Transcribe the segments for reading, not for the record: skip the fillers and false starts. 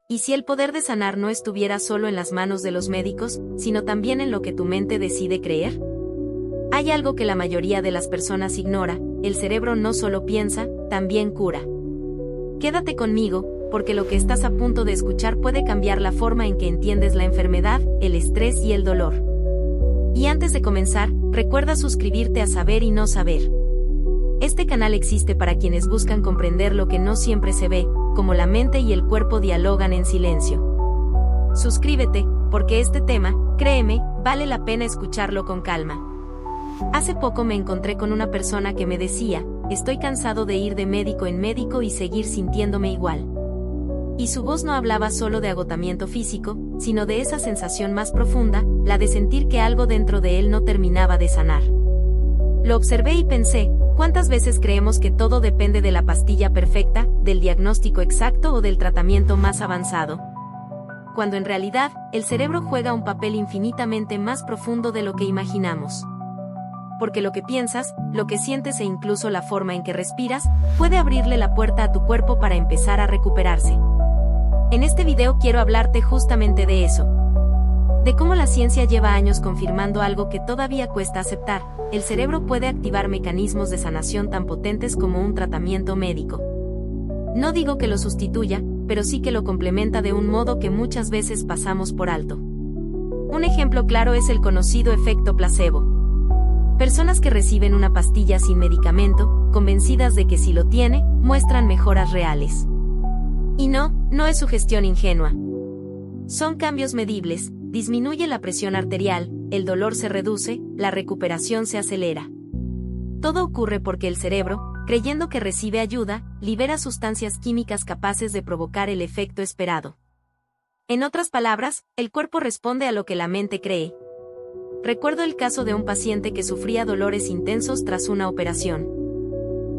¿Y si el poder de sanar no estuviera solo en las manos de los médicos, sino también en lo que tu mente decide creer? Hay algo que la mayoría de las personas ignora: el cerebro no solo piensa, también cura. Quédate conmigo, porque lo que estás a punto de escuchar puede cambiar la forma en que entiendes la enfermedad, el estrés y el dolor. Y antes de comenzar, recuerda suscribirte a Saber y No Saber. Este canal existe para quienes buscan comprender lo que no siempre se ve, como la mente y el cuerpo dialogan en silencio. Suscríbete, porque este tema, créeme, vale la pena escucharlo con calma. Hace poco me encontré con una persona que me decía: estoy cansado de ir de médico en médico y seguir sintiéndome igual. Y su voz no hablaba solo de agotamiento físico, sino de esa sensación más profunda, la de sentir que algo dentro de él no terminaba de sanar. Lo observé y pensé: ¿cuántas veces creemos que todo depende de la pastilla perfecta, del diagnóstico exacto o del tratamiento más avanzado? Cuando en realidad, el cerebro juega un papel infinitamente más profundo de lo que imaginamos. Porque lo que piensas, lo que sientes e incluso la forma en que respiras, puede abrirle la puerta a tu cuerpo para empezar a recuperarse. En este video quiero hablarte justamente de eso. De cómo la ciencia lleva años confirmando algo que todavía cuesta aceptar: el cerebro puede activar mecanismos de sanación tan potentes como un tratamiento médico. No digo que lo sustituya, pero sí que lo complementa de un modo que muchas veces pasamos por alto. Un ejemplo claro es el conocido efecto placebo. Personas que reciben una pastilla sin medicamento, convencidas de que si lo tiene, muestran mejoras reales. Y no es sugestión ingenua. Son cambios medibles: disminuye la presión arterial, el dolor se reduce, la recuperación se acelera. Todo ocurre porque el cerebro, creyendo que recibe ayuda, libera sustancias químicas capaces de provocar el efecto esperado. En otras palabras, el cuerpo responde a lo que la mente cree. Recuerdo el caso de un paciente que sufría dolores intensos tras una operación.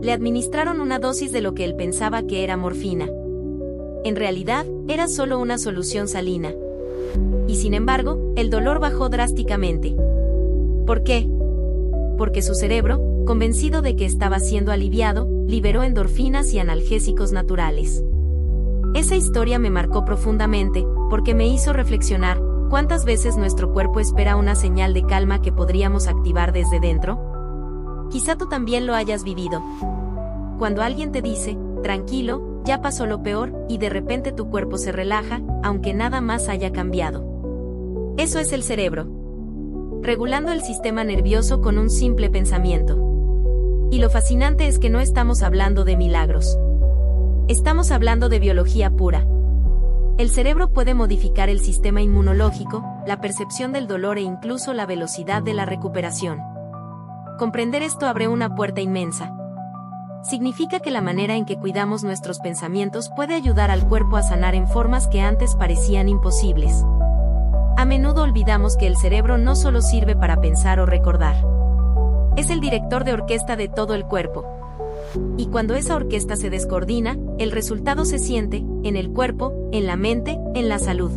Le administraron una dosis de lo que él pensaba que era morfina. En realidad, era solo una solución salina. Y sin embargo, el dolor bajó drásticamente. ¿Por qué? Porque su cerebro, convencido de que estaba siendo aliviado, liberó endorfinas y analgésicos naturales. Esa historia me marcó profundamente, porque me hizo reflexionar: ¿cuántas veces nuestro cuerpo espera una señal de calma que podríamos activar desde dentro? Quizá tú también lo hayas vivido. Cuando alguien te dice: tranquilo, ya pasó lo peor, y de repente tu cuerpo se relaja, aunque nada más haya cambiado. Eso es el cerebro, regulando el sistema nervioso con un simple pensamiento. Y lo fascinante es que no estamos hablando de milagros. Estamos hablando de biología pura. El cerebro puede modificar el sistema inmunológico, la percepción del dolor e incluso la velocidad de la recuperación. Comprender esto abre una puerta inmensa. Significa que la manera en que cuidamos nuestros pensamientos puede ayudar al cuerpo a sanar en formas que antes parecían imposibles. A menudo olvidamos que el cerebro no solo sirve para pensar o recordar. Es el director de orquesta de todo el cuerpo. Y cuando esa orquesta se descoordina, el resultado se siente, en el cuerpo, en la mente, en la salud.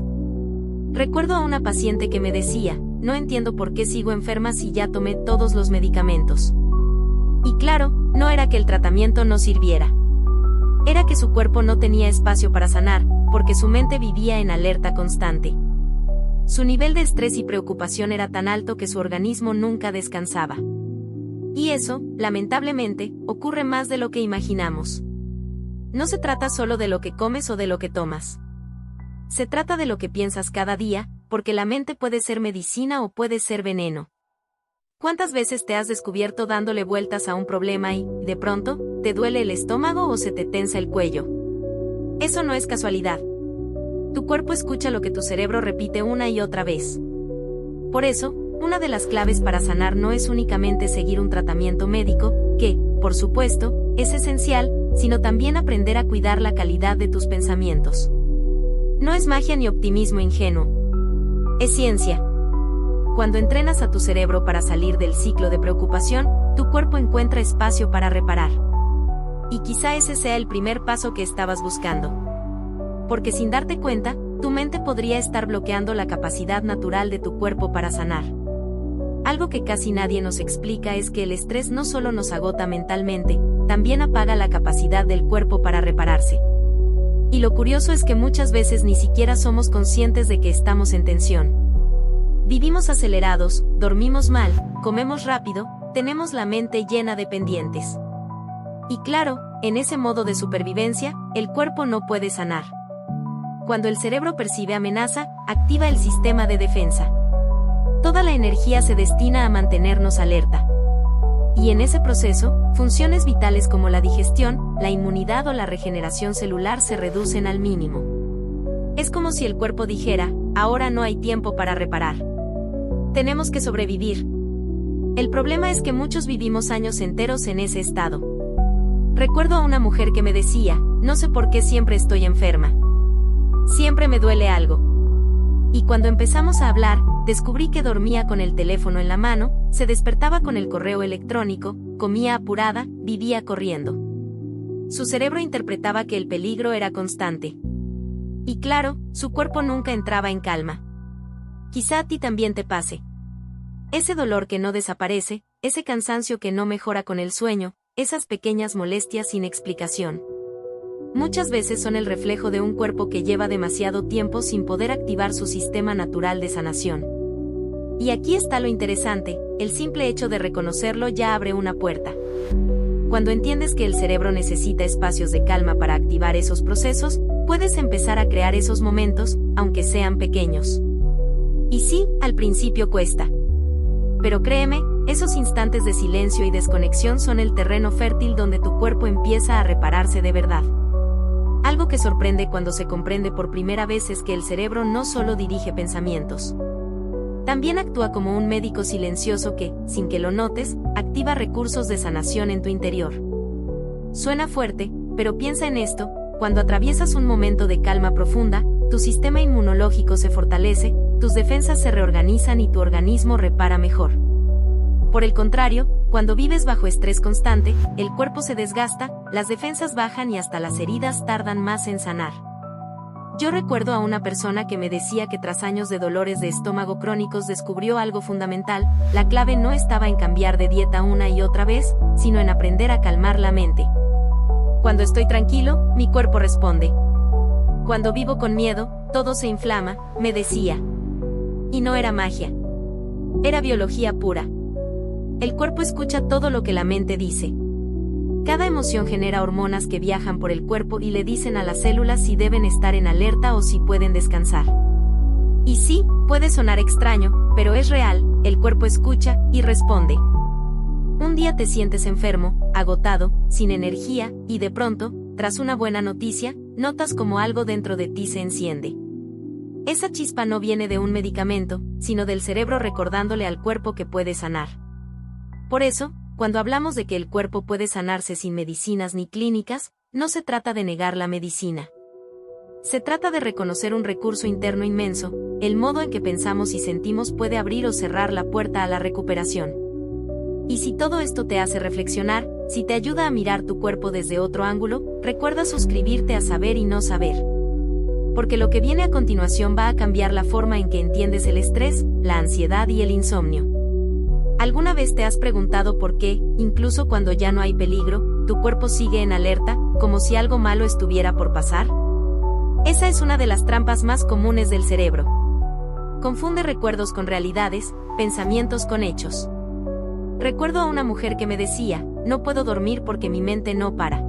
Recuerdo a una paciente que me decía: no entiendo por qué sigo enferma si ya tomé todos los medicamentos. Y claro, no era que el tratamiento no sirviera. Era que su cuerpo no tenía espacio para sanar, porque su mente vivía en alerta constante. Su nivel de estrés y preocupación era tan alto que su organismo nunca descansaba. Y eso, lamentablemente, ocurre más de lo que imaginamos. No se trata solo de lo que comes o de lo que tomas. Se trata de lo que piensas cada día, porque la mente puede ser medicina o puede ser veneno. ¿Cuántas veces te has descubierto dándole vueltas a un problema y, de pronto, te duele el estómago o se te tensa el cuello? Eso no es casualidad. Tu cuerpo escucha lo que tu cerebro repite una y otra vez. Por eso, una de las claves para sanar no es únicamente seguir un tratamiento médico, que, por supuesto, es esencial, sino también aprender a cuidar la calidad de tus pensamientos. No es magia ni optimismo ingenuo. Es ciencia. Cuando entrenas a tu cerebro para salir del ciclo de preocupación, tu cuerpo encuentra espacio para reparar. Y quizá ese sea el primer paso que estabas buscando. Porque sin darte cuenta, tu mente podría estar bloqueando la capacidad natural de tu cuerpo para sanar. Algo que casi nadie nos explica es que el estrés no solo nos agota mentalmente, también apaga la capacidad del cuerpo para repararse. Y lo curioso es que muchas veces ni siquiera somos conscientes de que estamos en tensión. Vivimos acelerados, dormimos mal, comemos rápido, tenemos la mente llena de pendientes. Y claro, en ese modo de supervivencia, el cuerpo no puede sanar. Cuando el cerebro percibe amenaza, activa el sistema de defensa. Toda la energía se destina a mantenernos alerta. Y en ese proceso, funciones vitales como la digestión, la inmunidad o la regeneración celular se reducen al mínimo. Es como si el cuerpo dijera, ahora no hay tiempo para reparar. Tenemos que sobrevivir. El problema es que muchos vivimos años enteros en ese estado. Recuerdo a una mujer que me decía, no sé por qué siempre estoy enferma. Siempre me duele algo. Y cuando empezamos a hablar, descubrí que dormía con el teléfono en la mano, se despertaba con el correo electrónico, comía apurada, vivía corriendo. Su cerebro interpretaba que el peligro era constante. Y claro, su cuerpo nunca entraba en calma. Quizá a ti también te pase. Ese dolor que no desaparece, ese cansancio que no mejora con el sueño, esas pequeñas molestias sin explicación. Muchas veces son el reflejo de un cuerpo que lleva demasiado tiempo sin poder activar su sistema natural de sanación. Y aquí está lo interesante, el simple hecho de reconocerlo ya abre una puerta. Cuando entiendes que el cerebro necesita espacios de calma para activar esos procesos, puedes empezar a crear esos momentos, aunque sean pequeños. Y sí, al principio cuesta. Pero créeme, esos instantes de silencio y desconexión son el terreno fértil donde tu cuerpo empieza a repararse de verdad. Algo que sorprende cuando se comprende por primera vez es que el cerebro no solo dirige pensamientos. También actúa como un médico silencioso que, sin que lo notes, activa recursos de sanación en tu interior. Suena fuerte, pero piensa en esto, cuando atraviesas un momento de calma profunda, tu sistema inmunológico se fortalece, tus defensas se reorganizan y tu organismo repara mejor. Por el contrario, cuando vives bajo estrés constante, el cuerpo se desgasta, las defensas bajan y hasta las heridas tardan más en sanar. Yo recuerdo a una persona que me decía que tras años de dolores de estómago crónicos descubrió algo fundamental, la clave no estaba en cambiar de dieta una y otra vez, sino en aprender a calmar la mente. Cuando estoy tranquilo, mi cuerpo responde. Cuando vivo con miedo, todo se inflama, me decía. Y no era magia. Era biología pura. El cuerpo escucha todo lo que la mente dice. Cada emoción genera hormonas que viajan por el cuerpo y le dicen a las células si deben estar en alerta o si pueden descansar. Y sí, puede sonar extraño, pero es real, el cuerpo escucha y responde. Un día te sientes enfermo, agotado, sin energía, y de pronto, tras una buena noticia, notas como algo dentro de ti se enciende. Esa chispa no viene de un medicamento, sino del cerebro recordándole al cuerpo que puede sanar. Por eso, cuando hablamos de que el cuerpo puede sanarse sin medicinas ni clínicas, no se trata de negar la medicina. Se trata de reconocer un recurso interno inmenso, el modo en que pensamos y sentimos puede abrir o cerrar la puerta a la recuperación. Y si todo esto te hace reflexionar, si te ayuda a mirar tu cuerpo desde otro ángulo, recuerda suscribirte a Saber y No Saber. Porque lo que viene a continuación va a cambiar la forma en que entiendes el estrés, la ansiedad y el insomnio. ¿Alguna vez te has preguntado por qué, incluso cuando ya no hay peligro, tu cuerpo sigue en alerta, como si algo malo estuviera por pasar? Esa es una de las trampas más comunes del cerebro. Confunde recuerdos con realidades, pensamientos con hechos. Recuerdo a una mujer que me decía, no puedo dormir porque mi mente no para.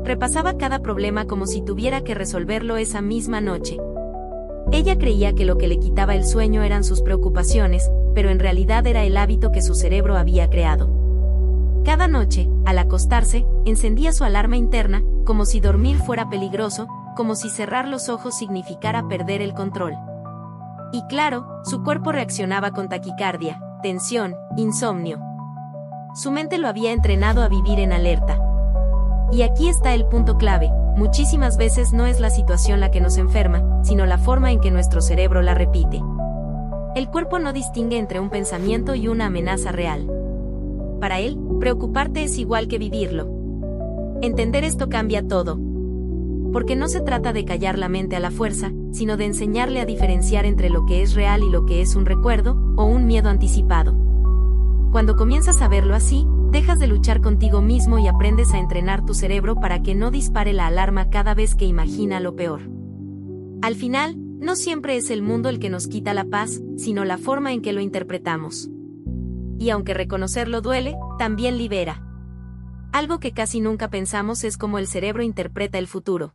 Repasaba cada problema como si tuviera que resolverlo esa misma noche. Ella creía que lo que le quitaba el sueño eran sus preocupaciones, pero en realidad era el hábito que su cerebro había creado. Cada noche, al acostarse, encendía su alarma interna, como si dormir fuera peligroso, como si cerrar los ojos significara perder el control. Y claro, su cuerpo reaccionaba con taquicardia, tensión, insomnio. Su mente lo había entrenado a vivir en alerta. Y aquí está el punto clave, muchísimas veces no es la situación la que nos enferma, sino la forma en que nuestro cerebro la repite. El cuerpo no distingue entre un pensamiento y una amenaza real. Para él, preocuparte es igual que vivirlo. Entender esto cambia todo. Porque no se trata de callar la mente a la fuerza, sino de enseñarle a diferenciar entre lo que es real y lo que es un recuerdo, o un miedo anticipado. Cuando comienzas a verlo así, dejas de luchar contigo mismo y aprendes a entrenar tu cerebro para que no dispare la alarma cada vez que imagina lo peor. Al final, no siempre es el mundo el que nos quita la paz, sino la forma en que lo interpretamos. Y aunque reconocerlo duele, también libera. Algo que casi nunca pensamos es cómo el cerebro interpreta el futuro.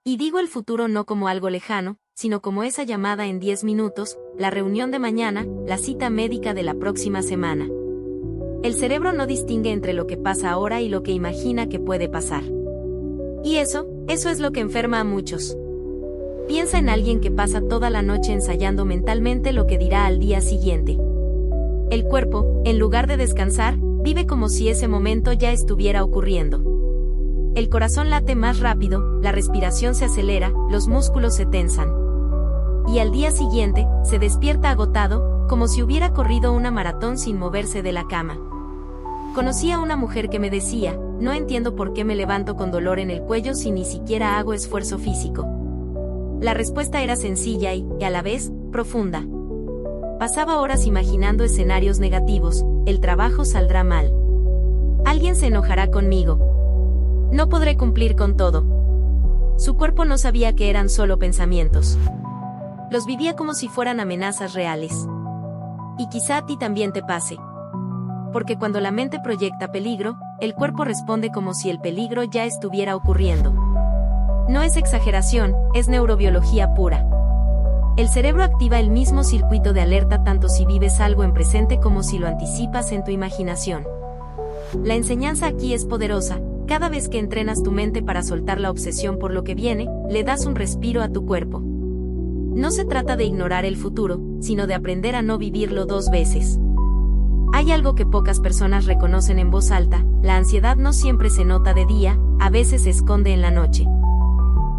Y digo el futuro no como algo lejano, sino como esa llamada en 10 minutos, la reunión de mañana, la cita médica de la próxima semana. El cerebro no distingue entre lo que pasa ahora y lo que imagina que puede pasar. Y eso es lo que enferma a muchos. Piensa en alguien que pasa toda la noche ensayando mentalmente lo que dirá al día siguiente. El cuerpo, en lugar de descansar, vive como si ese momento ya estuviera ocurriendo. El corazón late más rápido, la respiración se acelera, los músculos se tensan. Y al día siguiente, se despierta agotado, como si hubiera corrido una maratón sin moverse de la cama. Conocí a una mujer que me decía, no entiendo por qué me levanto con dolor en el cuello si ni siquiera hago esfuerzo físico. La respuesta era sencilla y, a la vez, profunda. Pasaba horas imaginando escenarios negativos, el trabajo saldrá mal. Alguien se enojará conmigo. No podré cumplir con todo. Su cuerpo no sabía que eran solo pensamientos. Los vivía como si fueran amenazas reales. Y quizá a ti también te pase. Porque cuando la mente proyecta peligro, el cuerpo responde como si el peligro ya estuviera ocurriendo. No es exageración, es neurobiología pura. El cerebro activa el mismo circuito de alerta tanto si vives algo en presente como si lo anticipas en tu imaginación. La enseñanza aquí es poderosa. Cada vez que entrenas tu mente para soltar la obsesión por lo que viene, le das un respiro a tu cuerpo. No se trata de ignorar el futuro, sino de aprender a no vivirlo dos veces. Hay algo que pocas personas reconocen en voz alta: la ansiedad no siempre se nota de día, a veces se esconde en la noche.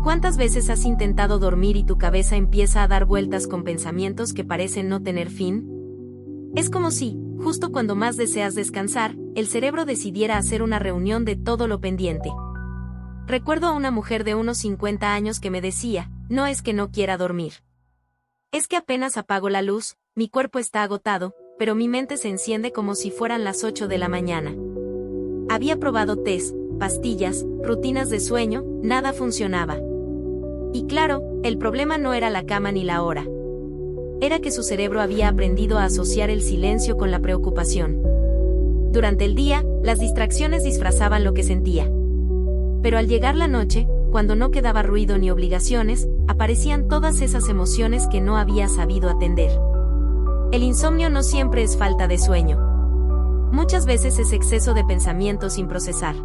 ¿Cuántas veces has intentado dormir y tu cabeza empieza a dar vueltas con pensamientos que parecen no tener fin? Es como si, justo cuando más deseas descansar, el cerebro decidiera hacer una reunión de todo lo pendiente. Recuerdo a una mujer de unos 50 años que me decía, no es que no quiera dormir. Es que apenas apago la luz, mi cuerpo está agotado, pero mi mente se enciende como si fueran las 8 de la mañana. Había probado tés, pastillas, rutinas de sueño, nada funcionaba. Y claro, el problema no era la cama ni la hora. Era que su cerebro había aprendido a asociar el silencio con la preocupación. Durante el día, las distracciones disfrazaban lo que sentía. Pero al llegar la noche, cuando no quedaba ruido ni obligaciones, aparecían todas esas emociones que no había sabido atender. El insomnio no siempre es falta de sueño. Muchas veces es exceso de pensamiento sin procesar.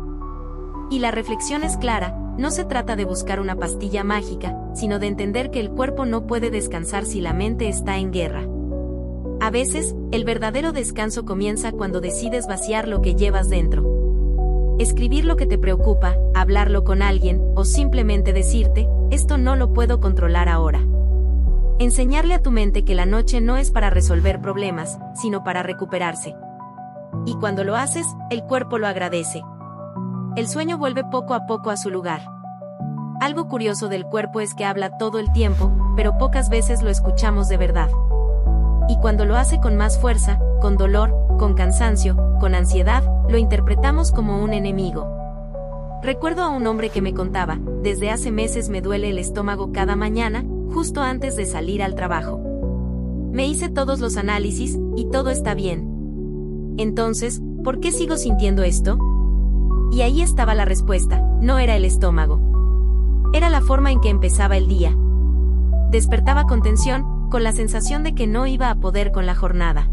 Y la reflexión es clara. No se trata de buscar una pastilla mágica, sino de entender que el cuerpo no puede descansar si la mente está en guerra. A veces, el verdadero descanso comienza cuando decides vaciar lo que llevas dentro. Escribir lo que te preocupa, hablarlo con alguien, o simplemente decirte, esto no lo puedo controlar ahora. Enseñarle a tu mente que la noche no es para resolver problemas, sino para recuperarse. Y cuando lo haces, el cuerpo lo agradece. El sueño vuelve poco a poco a su lugar. Algo curioso del cuerpo es que habla todo el tiempo, pero pocas veces lo escuchamos de verdad. Y cuando lo hace con más fuerza, con dolor, con cansancio, con ansiedad, lo interpretamos como un enemigo. Recuerdo a un hombre que me contaba, desde hace meses me duele el estómago cada mañana, justo antes de salir al trabajo. Me hice todos los análisis, y todo está bien. Entonces, ¿por qué sigo sintiendo esto? Y ahí estaba la respuesta, no era el estómago. Era la forma en que empezaba el día. Despertaba con tensión, con la sensación de que no iba a poder con la jornada.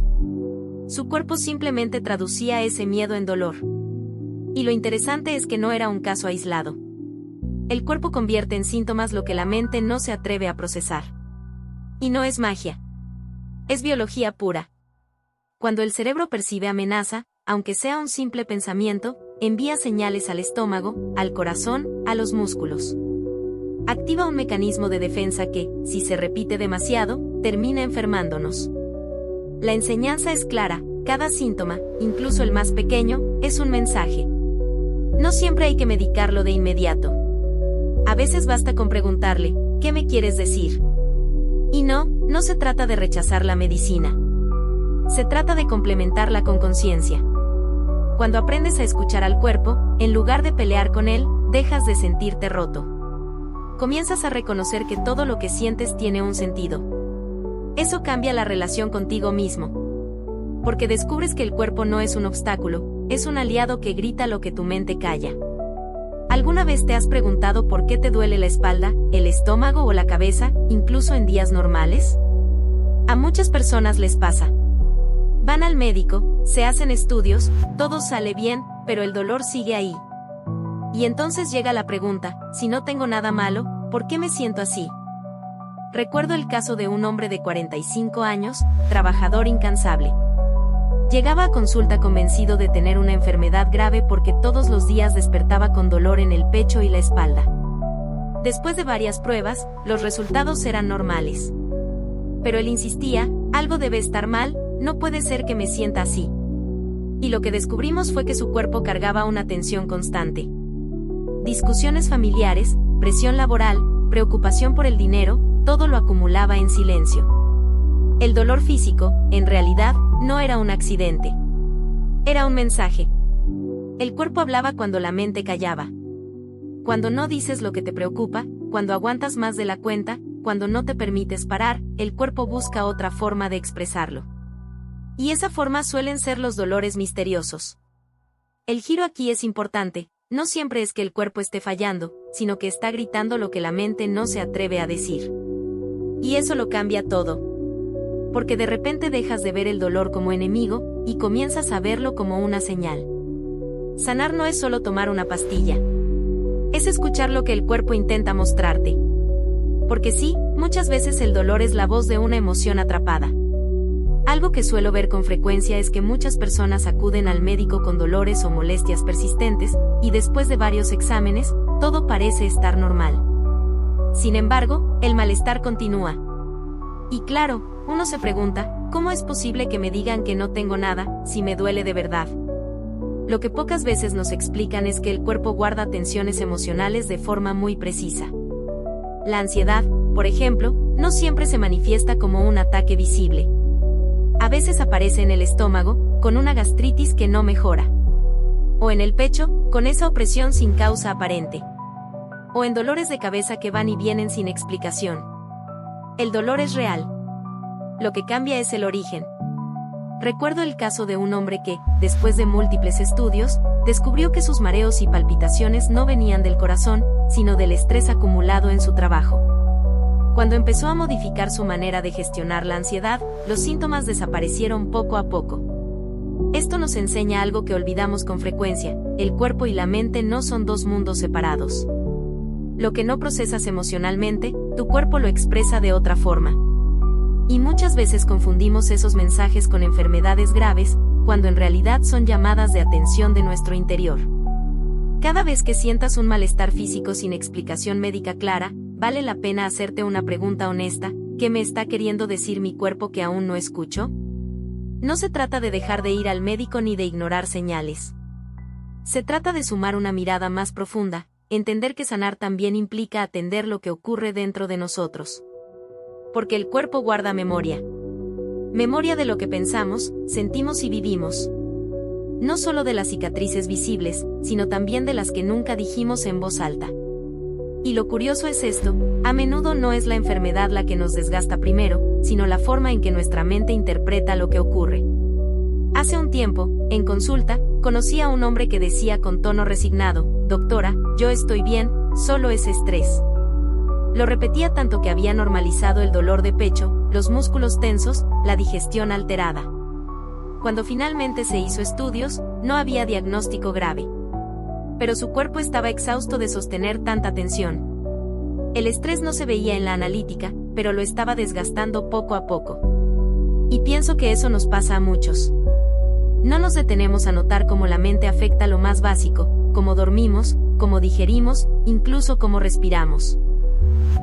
Su cuerpo simplemente traducía ese miedo en dolor. Y lo interesante es que no era un caso aislado. El cuerpo convierte en síntomas lo que la mente no se atreve a procesar. Y no es magia. Es biología pura. Cuando el cerebro percibe amenaza, aunque sea un simple pensamiento, envía señales al estómago, al corazón, a los músculos. Activa un mecanismo de defensa que, si se repite demasiado, termina enfermándonos. La enseñanza es clara, cada síntoma, incluso el más pequeño, es un mensaje. No siempre hay que medicarlo de inmediato. A veces basta con preguntarle, ¿qué me quieres decir? Y no se trata de rechazar la medicina. Se trata de complementarla con conciencia. Cuando aprendes a escuchar al cuerpo, en lugar de pelear con él, dejas de sentirte roto. Comienzas a reconocer que todo lo que sientes tiene un sentido. Eso cambia la relación contigo mismo. Porque descubres que el cuerpo no es un obstáculo, es un aliado que grita lo que tu mente calla. ¿Alguna vez te has preguntado por qué te duele la espalda, el estómago o la cabeza, incluso en días normales? A muchas personas les pasa. Van al médico, se hacen estudios, todo sale bien, pero el dolor sigue ahí. Y entonces llega la pregunta, si no tengo nada malo, ¿por qué me siento así? Recuerdo el caso de un hombre de 45 años, trabajador incansable. Llegaba a consulta convencido de tener una enfermedad grave porque todos los días despertaba con dolor en el pecho y la espalda. Después de varias pruebas, los resultados eran normales. Pero él insistía, algo debe estar mal, no puede ser que me sienta así. Y lo que descubrimos fue que su cuerpo cargaba una tensión constante. Discusiones familiares, presión laboral, preocupación por el dinero, todo lo acumulaba en silencio. El dolor físico, en realidad, no era un accidente. Era un mensaje. El cuerpo hablaba cuando la mente callaba. Cuando no dices lo que te preocupa, cuando aguantas más de la cuenta, cuando no te permites parar, el cuerpo busca otra forma de expresarlo. Y esa forma suelen ser los dolores misteriosos. El giro aquí es importante, no siempre es que el cuerpo esté fallando, sino que está gritando lo que la mente no se atreve a decir. Y eso lo cambia todo. Porque de repente dejas de ver el dolor como enemigo, y comienzas a verlo como una señal. Sanar no es solo tomar una pastilla. Es escuchar lo que el cuerpo intenta mostrarte. Porque sí, muchas veces el dolor es la voz de una emoción atrapada. Algo que suelo ver con frecuencia es que muchas personas acuden al médico con dolores o molestias persistentes, y después de varios exámenes, todo parece estar normal. Sin embargo, el malestar continúa. Y claro, uno se pregunta, ¿cómo es posible que me digan que no tengo nada, si me duele de verdad? Lo que pocas veces nos explican es que el cuerpo guarda tensiones emocionales de forma muy precisa. La ansiedad, por ejemplo, no siempre se manifiesta como un ataque visible. A veces aparece en el estómago, con una gastritis que no mejora. O en el pecho, con esa opresión sin causa aparente. O en dolores de cabeza que van y vienen sin explicación. El dolor es real. Lo que cambia es el origen. Recuerdo el caso de un hombre que, después de múltiples estudios, descubrió que sus mareos y palpitaciones no venían del corazón, sino del estrés acumulado en su trabajo. Cuando empezó a modificar su manera de gestionar la ansiedad, los síntomas desaparecieron poco a poco. Esto nos enseña algo que olvidamos con frecuencia: el cuerpo y la mente no son dos mundos separados. Lo que no procesas emocionalmente, tu cuerpo lo expresa de otra forma. Y muchas veces confundimos esos mensajes con enfermedades graves, cuando en realidad son llamadas de atención de nuestro interior. Cada vez que sientas un malestar físico sin explicación médica clara, vale la pena hacerte una pregunta honesta: ¿qué me está queriendo decir mi cuerpo que aún no escucho? No se trata de dejar de ir al médico ni de ignorar señales. Se trata de sumar una mirada más profunda, entender que sanar también implica atender lo que ocurre dentro de nosotros. Porque el cuerpo guarda memoria. Memoria de lo que pensamos, sentimos y vivimos. No solo de las cicatrices visibles, sino también de las que nunca dijimos en voz alta. Y lo curioso es esto: a menudo no es la enfermedad la que nos desgasta primero, sino la forma en que nuestra mente interpreta lo que ocurre. Hace un tiempo, en consulta, conocí a un hombre que decía con tono resignado: «Doctora, yo estoy bien, solo es estrés». Lo repetía tanto que había normalizado el dolor de pecho, los músculos tensos, la digestión alterada. Cuando finalmente se hizo estudios, no había diagnóstico grave. Pero su cuerpo estaba exhausto de sostener tanta tensión. El estrés no se veía en la analítica, pero lo estaba desgastando poco a poco. Y pienso que eso nos pasa a muchos. No nos detenemos a notar cómo la mente afecta lo más básico, cómo dormimos, cómo digerimos, incluso cómo respiramos.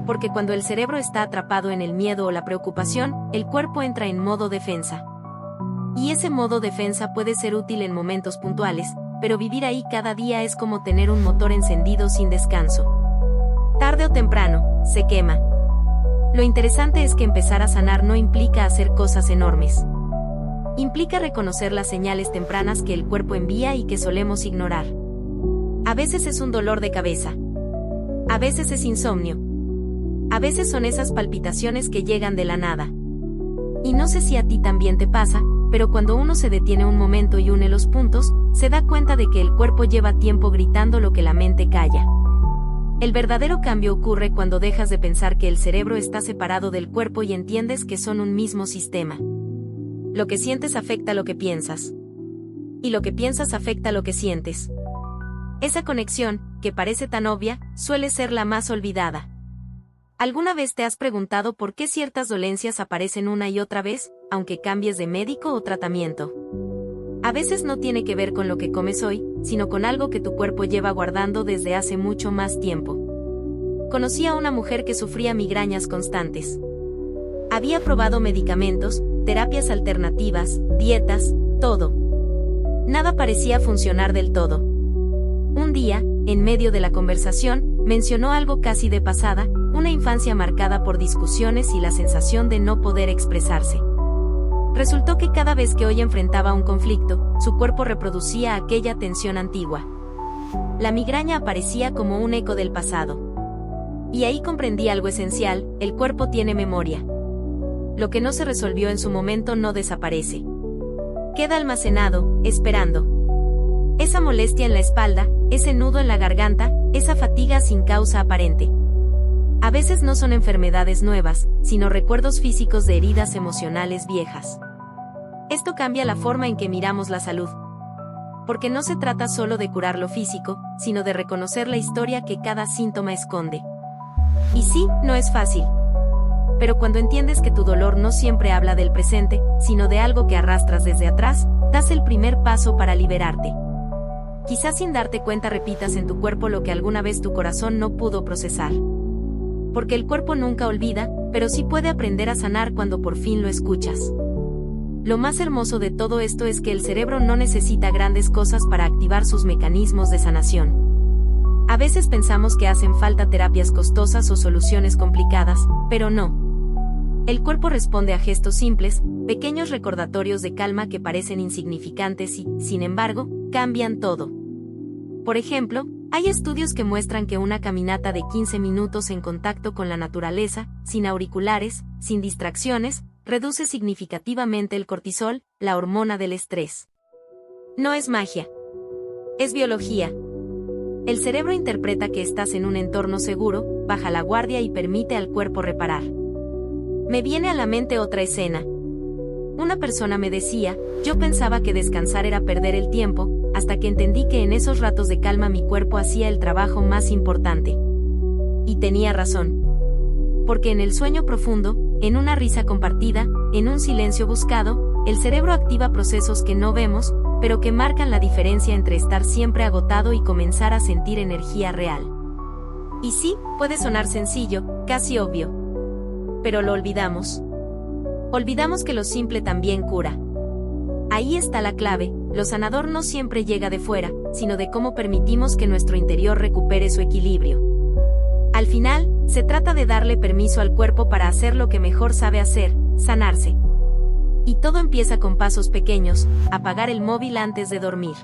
Porque cuando el cerebro está atrapado en el miedo o la preocupación, el cuerpo entra en modo defensa. Y ese modo defensa puede ser útil en momentos puntuales, pero vivir ahí cada día es como tener un motor encendido sin descanso. Tarde o temprano, se quema. Lo interesante es que empezar a sanar no implica hacer cosas enormes. Implica reconocer las señales tempranas que el cuerpo envía y que solemos ignorar. A veces es un dolor de cabeza. A veces es insomnio. A veces son esas palpitaciones que llegan de la nada. Y no sé si a ti también te pasa, pero cuando uno se detiene un momento y une los puntos, se da cuenta de que el cuerpo lleva tiempo gritando lo que la mente calla. El verdadero cambio ocurre cuando dejas de pensar que el cerebro está separado del cuerpo y entiendes que son un mismo sistema. Lo que sientes afecta lo que piensas. Y lo que piensas afecta lo que sientes. Esa conexión, que parece tan obvia, suele ser la más olvidada. ¿Alguna vez te has preguntado por qué ciertas dolencias aparecen una y otra vez, aunque cambies de médico o tratamiento? A veces no tiene que ver con lo que comes hoy, sino con algo que tu cuerpo lleva guardando desde hace mucho más tiempo. Conocí a una mujer que sufría migrañas constantes. Había probado medicamentos, terapias alternativas, dietas, todo. Nada parecía funcionar del todo. Un día, en medio de la conversación, mencionó algo casi de pasada, una infancia marcada por discusiones y la sensación de no poder expresarse. Resultó que cada vez que hoy enfrentaba un conflicto, su cuerpo reproducía aquella tensión antigua. La migraña aparecía como un eco del pasado. Y ahí comprendí algo esencial: el cuerpo tiene memoria. Lo que no se resolvió en su momento no desaparece. Queda almacenado, esperando. Esa molestia en la espalda, ese nudo en la garganta, esa fatiga sin causa aparente. A veces no son enfermedades nuevas, sino recuerdos físicos de heridas emocionales viejas. Esto cambia la forma en que miramos la salud. Porque no se trata solo de curar lo físico, sino de reconocer la historia que cada síntoma esconde. Y sí, no es fácil. Pero cuando entiendes que tu dolor no siempre habla del presente, sino de algo que arrastras desde atrás, das el primer paso para liberarte. Quizás sin darte cuenta repitas en tu cuerpo lo que alguna vez tu corazón no pudo procesar. Porque el cuerpo nunca olvida, pero sí puede aprender a sanar cuando por fin lo escuchas. Lo más hermoso de todo esto es que el cerebro no necesita grandes cosas para activar sus mecanismos de sanación. A veces pensamos que hacen falta terapias costosas o soluciones complicadas, pero no. El cuerpo responde a gestos simples, pequeños recordatorios de calma que parecen insignificantes y, sin embargo, cambian todo. Por ejemplo, hay estudios que muestran que una caminata de 15 minutos en contacto con la naturaleza, sin auriculares, sin distracciones, reduce significativamente el cortisol, la hormona del estrés. No es magia. Es biología. El cerebro interpreta que estás en un entorno seguro, baja la guardia y permite al cuerpo reparar. Me viene a la mente otra escena. Una persona me decía, yo pensaba que descansar era perder el tiempo, hasta que entendí que en esos ratos de calma mi cuerpo hacía el trabajo más importante. Y tenía razón. Porque en el sueño profundo, en una risa compartida, en un silencio buscado, el cerebro activa procesos que no vemos, pero que marcan la diferencia entre estar siempre agotado y comenzar a sentir energía real. Y sí, puede sonar sencillo, casi obvio. Pero lo olvidamos. Olvidamos que lo simple también cura. Ahí está la clave: lo sanador no siempre llega de fuera, sino de cómo permitimos que nuestro interior recupere su equilibrio. Al final, se trata de darle permiso al cuerpo para hacer lo que mejor sabe hacer, sanarse. Y todo empieza con pasos pequeños: apagar el móvil antes de dormir.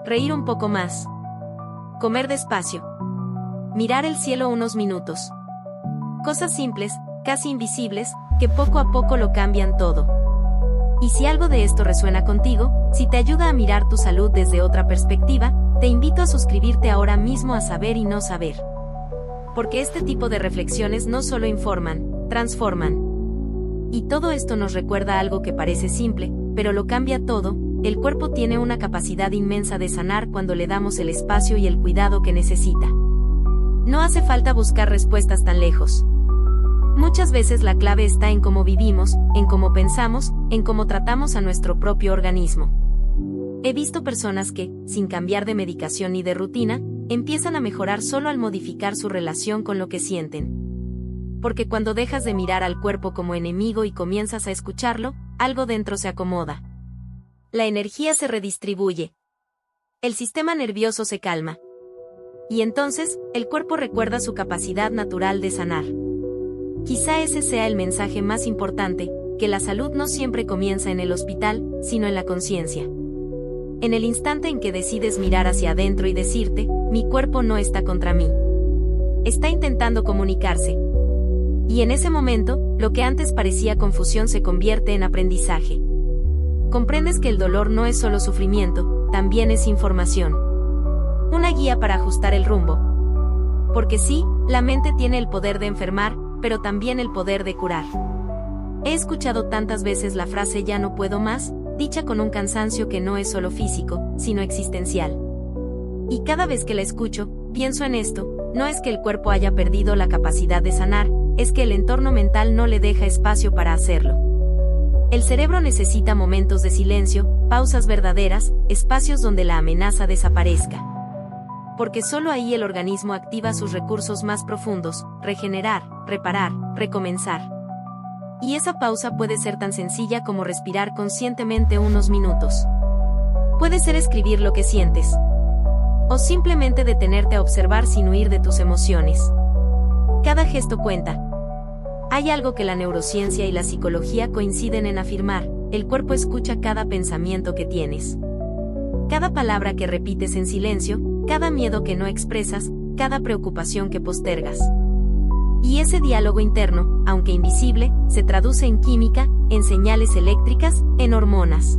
Reír un poco más. Comer despacio. Mirar el cielo unos minutos. Cosas simples, casi invisibles, que poco a poco lo cambian todo. Y si algo de esto resuena contigo, si te ayuda a mirar tu salud desde otra perspectiva, te invito a suscribirte ahora mismo a Saber y No Saber. Porque este tipo de reflexiones no solo informan, transforman. Y todo esto nos recuerda algo que parece simple, pero lo cambia todo: el cuerpo tiene una capacidad inmensa de sanar cuando le damos el espacio y el cuidado que necesita. No hace falta buscar respuestas tan lejos. Muchas veces la clave está en cómo vivimos, en cómo pensamos, en cómo tratamos a nuestro propio organismo. He visto personas que, sin cambiar de medicación ni de rutina, empiezan a mejorar solo al modificar su relación con lo que sienten. Porque cuando dejas de mirar al cuerpo como enemigo y comienzas a escucharlo, algo dentro se acomoda. La energía se redistribuye. El sistema nervioso se calma. Y entonces, el cuerpo recuerda su capacidad natural de sanar. Quizá ese sea el mensaje más importante: que la salud no siempre comienza en el hospital, sino en la conciencia. En el instante en que decides mirar hacia adentro y decirte, mi cuerpo no está contra mí. Está intentando comunicarse. Y en ese momento, lo que antes parecía confusión se convierte en aprendizaje. Comprendes que el dolor no es solo sufrimiento, también es información. Una guía para ajustar el rumbo. Porque sí, la mente tiene el poder de enfermar, pero también el poder de curar. He escuchado tantas veces la frase ya no puedo más, dicha con un cansancio que no es solo físico, sino existencial. Y cada vez que la escucho, pienso en esto, no es que el cuerpo haya perdido la capacidad de sanar, es que el entorno mental no le deja espacio para hacerlo. El cerebro necesita momentos de silencio, pausas verdaderas, espacios donde la amenaza desaparezca. Porque solo ahí el organismo activa sus recursos más profundos, regenerar, reparar, recomenzar. Y esa pausa puede ser tan sencilla como respirar conscientemente unos minutos. Puede ser escribir lo que sientes. O simplemente detenerte a observar sin huir de tus emociones. Cada gesto cuenta. Hay algo que la neurociencia y la psicología coinciden en afirmar, el cuerpo escucha cada pensamiento que tienes. Cada palabra que repites en silencio, cada miedo que no expresas, cada preocupación que postergas. Y ese diálogo interno, aunque invisible, se traduce en química, en señales eléctricas, en hormonas.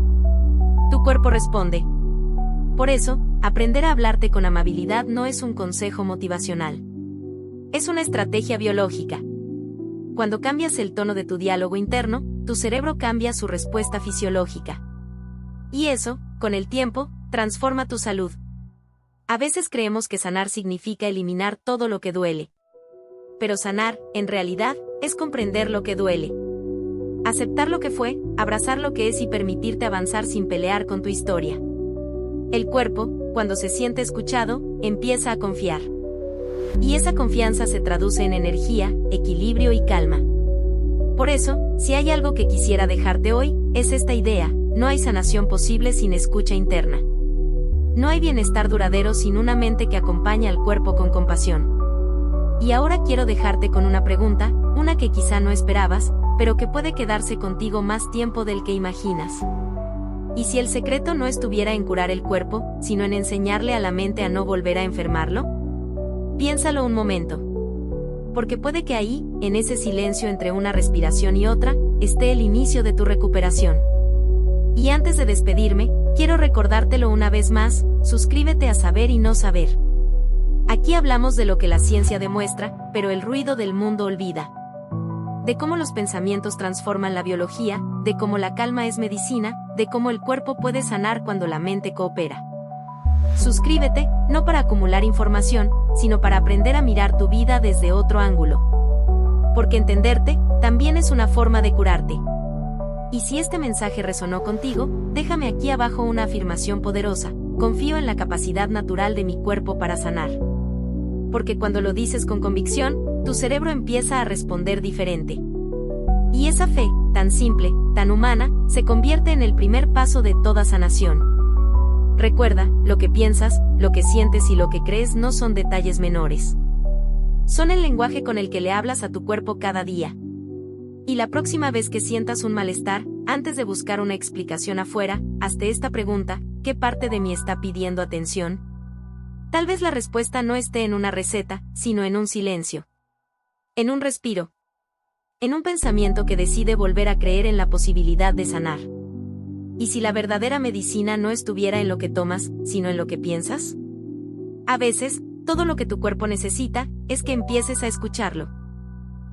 Tu cuerpo responde. Por eso, aprender a hablarte con amabilidad no es un consejo motivacional. Es una estrategia biológica. Cuando cambias el tono de tu diálogo interno, tu cerebro cambia su respuesta fisiológica. Y eso, con el tiempo, transforma tu salud. A veces creemos que sanar significa eliminar todo lo que duele. Pero sanar, en realidad, es comprender lo que duele. Aceptar lo que fue, abrazar lo que es y permitirte avanzar sin pelear con tu historia. El cuerpo, cuando se siente escuchado, empieza a confiar. Y esa confianza se traduce en energía, equilibrio y calma. Por eso, si hay algo que quisiera dejarte hoy, es esta idea: no hay sanación posible sin escucha interna. No hay bienestar duradero sin una mente que acompaña al cuerpo con compasión. Y ahora quiero dejarte con una pregunta, una que quizá no esperabas, pero que puede quedarse contigo más tiempo del que imaginas. ¿Y si el secreto no estuviera en curar el cuerpo, sino en enseñarle a la mente a no volver a enfermarlo? Piénsalo un momento. Porque puede que ahí, en ese silencio entre una respiración y otra, esté el inicio de tu recuperación. Y antes de despedirme, quiero recordártelo una vez más: suscríbete a Saber y No Saber. Aquí hablamos de lo que la ciencia demuestra, pero el ruido del mundo olvida. De cómo los pensamientos transforman la biología, de cómo la calma es medicina, de cómo el cuerpo puede sanar cuando la mente coopera. Suscríbete, no para acumular información, sino para aprender a mirar tu vida desde otro ángulo. Porque entenderte, también es una forma de curarte. Y si este mensaje resonó contigo, déjame aquí abajo una afirmación poderosa: confío en la capacidad natural de mi cuerpo para sanar. Porque cuando lo dices con convicción, tu cerebro empieza a responder diferente. Y esa fe, tan simple, tan humana, se convierte en el primer paso de toda sanación. Recuerda, lo que piensas, lo que sientes y lo que crees no son detalles menores. Son el lenguaje con el que le hablas a tu cuerpo cada día. Y la próxima vez que sientas un malestar, antes de buscar una explicación afuera, hazte esta pregunta: ¿qué parte de mí está pidiendo atención? Tal vez la respuesta no esté en una receta, sino en un silencio. En un respiro. En un pensamiento que decide volver a creer en la posibilidad de sanar. ¿Y si la verdadera medicina no estuviera en lo que tomas, sino en lo que piensas? A veces, todo lo que tu cuerpo necesita, es que empieces a escucharlo.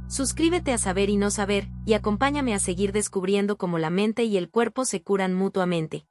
Suscríbete a Saber y No Saber, y acompáñame a seguir descubriendo cómo la mente y el cuerpo se curan mutuamente.